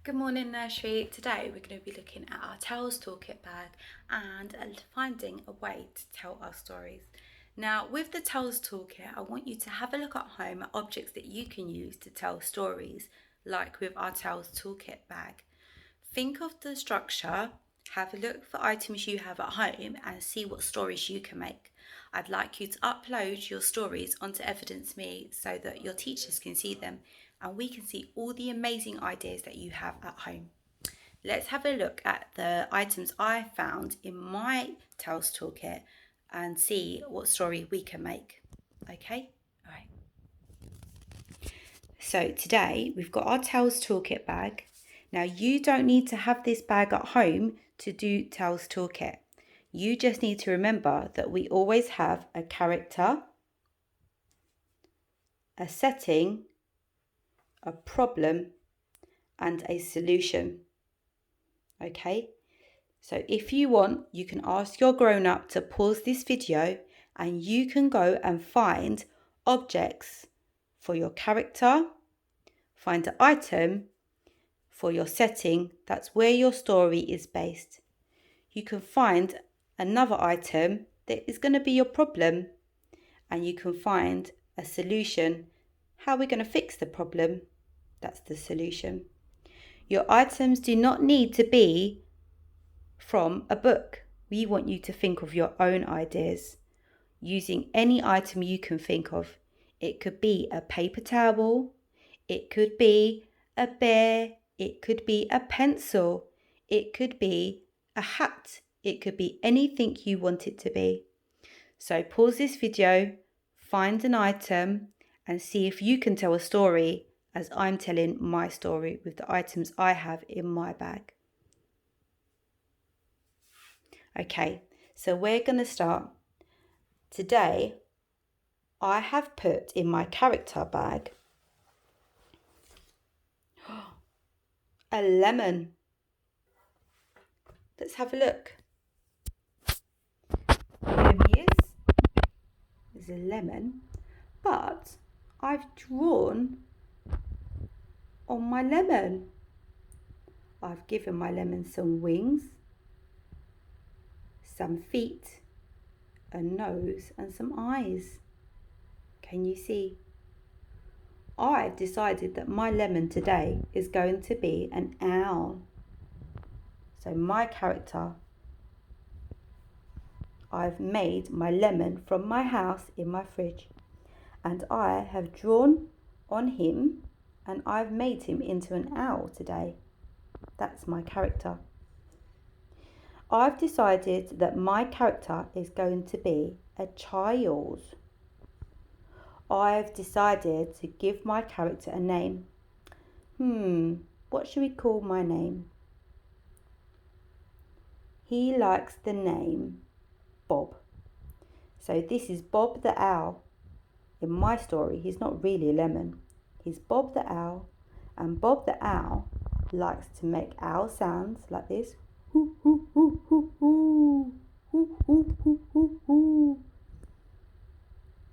Good morning, Nursery. Today we're going to be looking at our Tales Toolkit bag and finding a way to tell our stories. Now, with the Tales Toolkit, I want you to have a look at home at objects that you can use to tell stories, like with our Tales Toolkit bag. Think of the structure, have a look for items you have at home and see what stories you can make. I'd like you to upload your stories onto Evidence Me so that your teachers can see them and we can see all the amazing ideas that you have at home. Let's have a look at the items I found in my Tales Toolkit and see what story we can make. Okay? All right. So today we've got our Tales Toolkit bag. Now you don't need to have this bag at home to do Tales Toolkit. You just need to remember that we always have a character, a setting, a problem, and a solution. Okay? So if you want, you can ask your grown-up to pause this video and you can go and find objects for your character, find an item for your setting, that's where your story is based. You can find another item that is going to be your problem, and you can find a solution. How we're going to fix the problem, that's the solution. Your items do not need to be from a book. We want you to think of your own ideas using any item you can think of. It could be a paper towel, it could be a bear, it could be a pencil, it could be a hat, it could be anything you want it to be. So pause this video, find an item and see if you can tell a story as I'm telling my story with the items I have in my bag. Okay, so we're going to start. Today, I have put in my character bag a lemon. Let's have a look. Here he is. There's a lemon, but I've drawn on my lemon. I've given my lemon some wings, some feet, a nose and some eyes. Can you see? I've decided that my lemon today is going to be an owl. So my character, I've made my lemon from my house in my fridge, and I have drawn on him and I've made him into an owl today. That's my character. I've decided that my character is going to be a child. I've decided to give my character a name. What should we call my name? He likes the name Bob. So this is Bob the Owl. In my story, he's not really a lemon. He's Bob the Owl, and Bob the Owl likes to make owl sounds like this. Hoo, hoo, hoo, hoo, hoo. Hoo, hoo, hoo, hoo, hoo.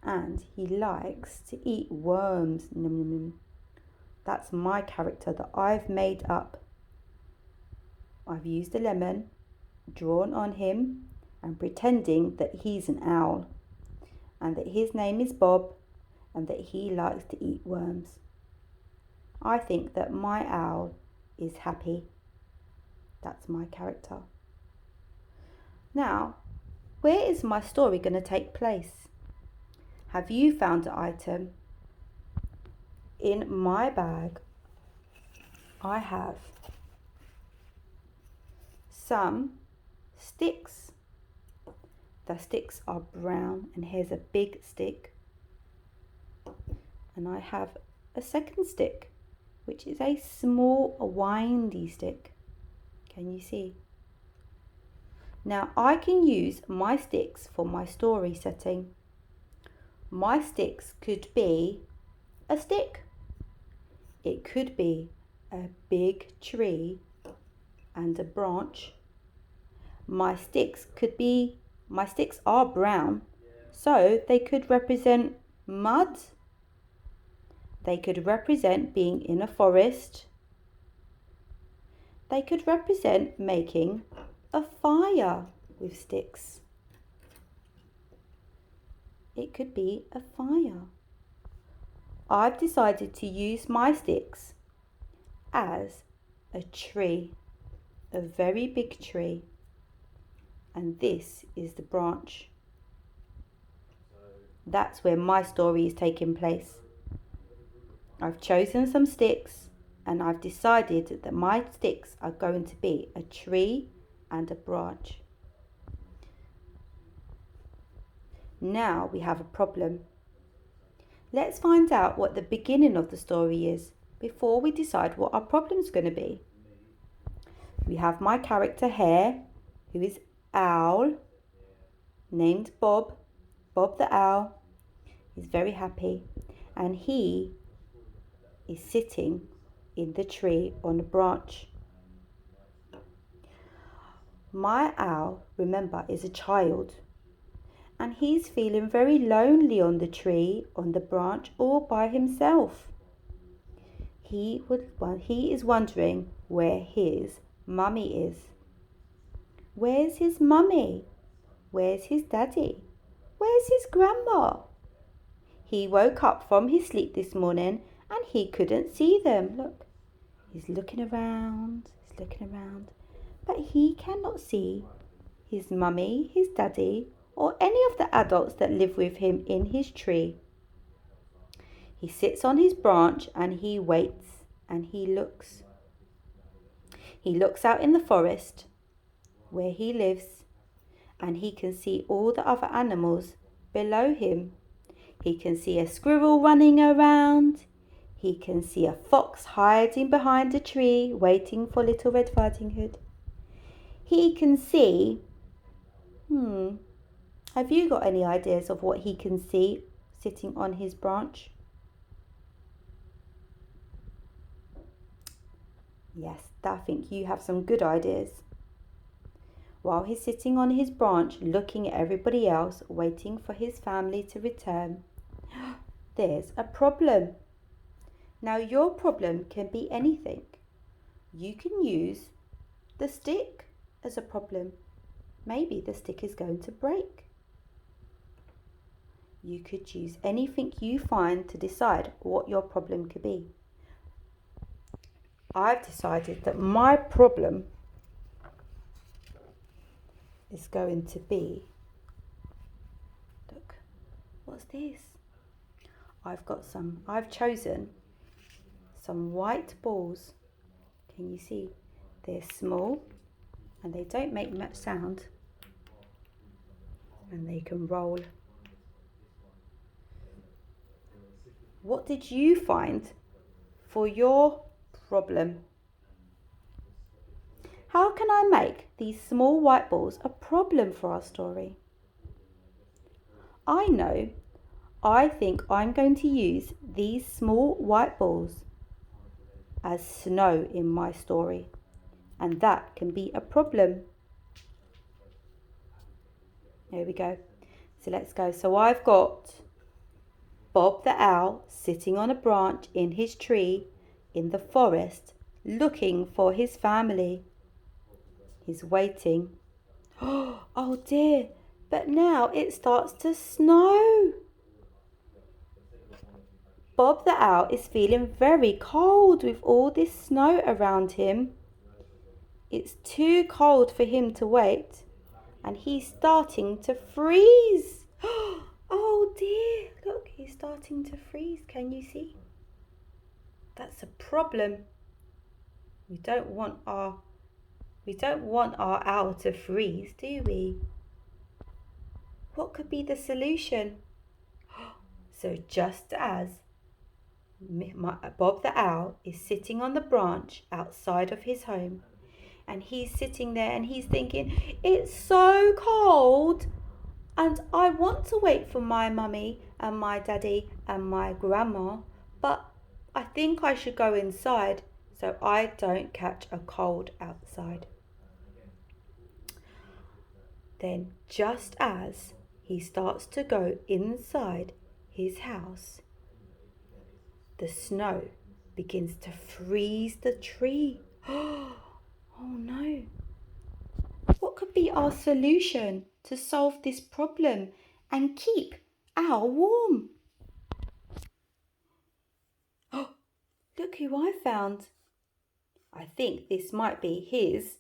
And he likes to eat worms. Nom, nom, nom. That's my character that I've made up. I've used a lemon, drawn on him, and pretending that he's an owl, and that his name is Bob, and that he likes to eat worms. I think that my owl is happy. That's my character. Now, where is my story going to take place? Have you found an item? In my bag, I have some sticks. The sticks are brown, and here's a big stick. And I have a second stick, which is a small, windy stick. Can you see? Now I can use my sticks for my story setting. My sticks could be a stick. It could be a big tree and a branch. My sticks are brown, so they could represent mud. They could represent being in a forest. They could represent making a fire with sticks. It could be a fire. I've decided to use my sticks as a tree, a very big tree. And this is the branch. That's where my story is taking place. I've chosen some sticks and I've decided that my sticks are going to be a tree and a branch. Now we have a problem. Let's find out what the beginning of the story is before we decide what our problem's going to be. We have my character here, who is Owl, named Bob. Bob the Owl is very happy, and he is sitting in the tree on a branch. My owl, remember, is a child, and he's feeling very lonely on the tree, on the branch, all by himself. He is wondering where his mummy is. Where's his mummy? Where's his daddy? Where's his grandma? He woke up from his sleep this morning and he couldn't see them. Look, he's looking around, but he cannot see his mummy, his daddy, or any of the adults that live with him in his tree. He sits on his branch and he waits and he looks. He looks out in the forest where he lives and he can see all the other animals below him. He can see a squirrel running around. He can see a fox hiding behind a tree waiting for Little Red Riding Hood. He can see, have you got any ideas of what he can see sitting on his branch? Yes, I think you have some good ideas. While he's sitting on his branch looking at everybody else, waiting for his family to return, there's a problem. Now your problem can be anything. You can use the stick as a problem. Maybe the stick is going to break. You could use anything you find to decide what your problem could be. I've decided that my problem is going to be, look, what's this? I've chosen some white balls. Can you see? They're small and they don't make much sound and they can roll. What did you find for your problem? How can I make these small white balls a problem for our story? I know. I think I'm going to use these small white balls as snow in my story, and that can be a problem. There we go. So let's go. So I've got Bob the Owl sitting on a branch in his tree in the forest looking for his family. He's waiting. Oh dear, but now it starts to snow. Bob the Owl is feeling very cold with all this snow around him. It's too cold for him to wait, and he's starting to freeze. Oh dear, look, he's starting to freeze. Can you see? That's a problem. We don't want our owl to freeze, do we? What could be the solution? So just as Bob the Owl is sitting on the branch outside of his home, and he's sitting there and he's thinking, it's so cold and I want to wait for my mummy and my daddy and my grandma, but I think I should go inside so I don't catch a cold outside. Then just as he starts to go inside his house, the snow begins to freeze the tree. Oh no. What could be our solution to solve this problem and keep Al warm? Oh, look who I found. I think this might be his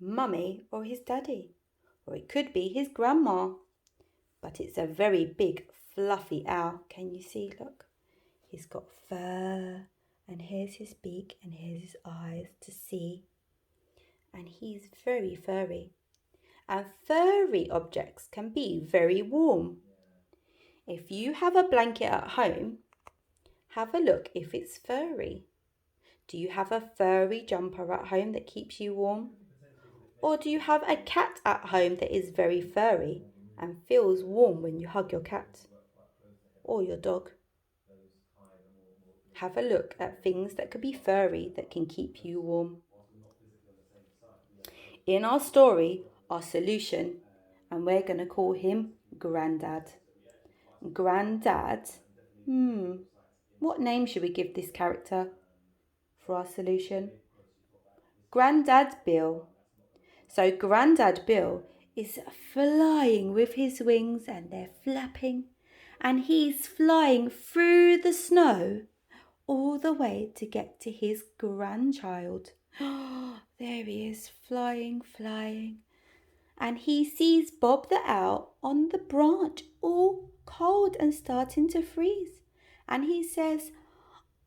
mummy or his daddy, or it could be his grandma. But it's a very big, fluffy owl. Can you see? Look, he's got fur, and here's his beak, and here's his eyes to see. And he's very furry. And furry objects can be very warm. If you have a blanket at home, have a look if it's furry. Do you have a furry jumper at home that keeps you warm? Or do you have a cat at home that is very furry and feels warm when you hug your cat or your dog? Have a look at things that could be furry that can keep you warm. In our story, our solution, and we're going to call him Grandad. Grandad, what name should we give this character for our solution? Grandad Bill. So Grandad Bill is flying with his wings and they're flapping, and he's flying through the snow all the way to get to his grandchild. There he is, flying, flying. And he sees Bob the owl on the branch, all cold and starting to freeze. And he says,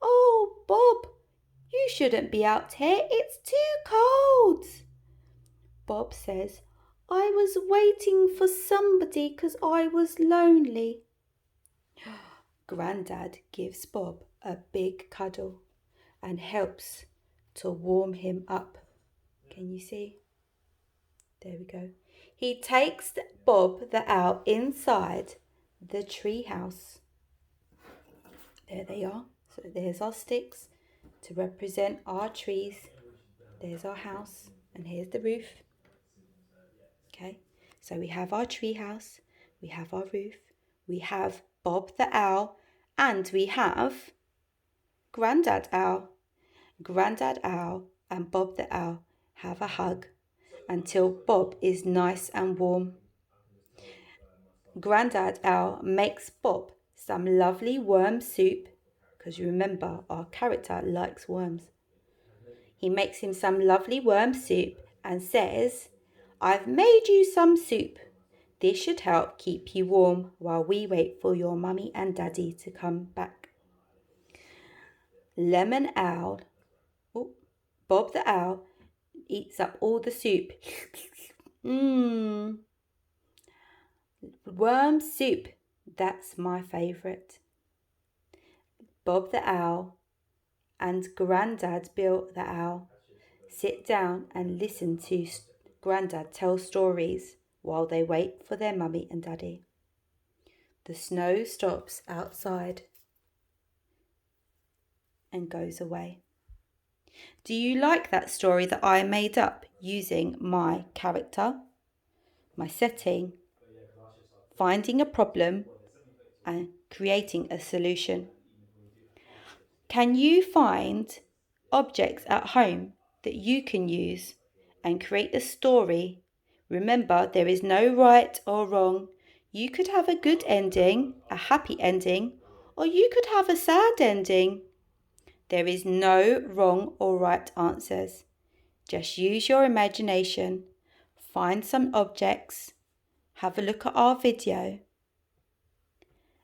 "Oh, Bob, you shouldn't be out here. It's too cold." Bob says, "I was waiting for somebody because I was lonely." Grandad gives Bob a big cuddle and helps to warm him up. Can you see? There we go. He takes Bob the owl inside the tree house. There they are. So there's our sticks to represent our trees. There's our house, and here's the roof. Okay, so we have our tree house, we have our roof, we have Bob the owl, and we have Grandad Owl. Grandad Owl and Bob the owl have a hug until Bob is nice and warm. Grandad Owl makes Bob some lovely worm soup, because remember, our character likes worms. He makes him some lovely worm soup and says, "I've made you some soup. This should help keep you warm while we wait for your mummy and daddy to come back." Lemon Owl, Bob the owl, eats up all the soup. Worm soup, that's my favourite. Bob the owl and Grandad Bill the owl sit down and listen to Grandad tell stories while they wait for their mummy and daddy. The snow stops outside and goes away. Do you like that story that I made up using my character, my setting, finding a problem and creating a solution? Can you find objects at home that you can use and create a story? Remember, there is no right or wrong. You could have a good ending, a happy ending, or you could have a sad ending. There is no wrong or right answers. Just use your imagination, find some objects, have a look at our video,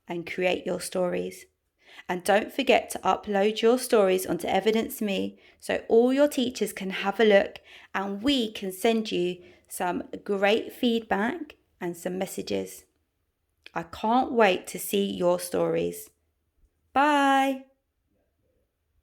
and create your stories. And don't forget to upload your stories onto Evidence Me so all your teachers can have a look and we can send you some great feedback and some messages. I can't wait to see your stories. Bye.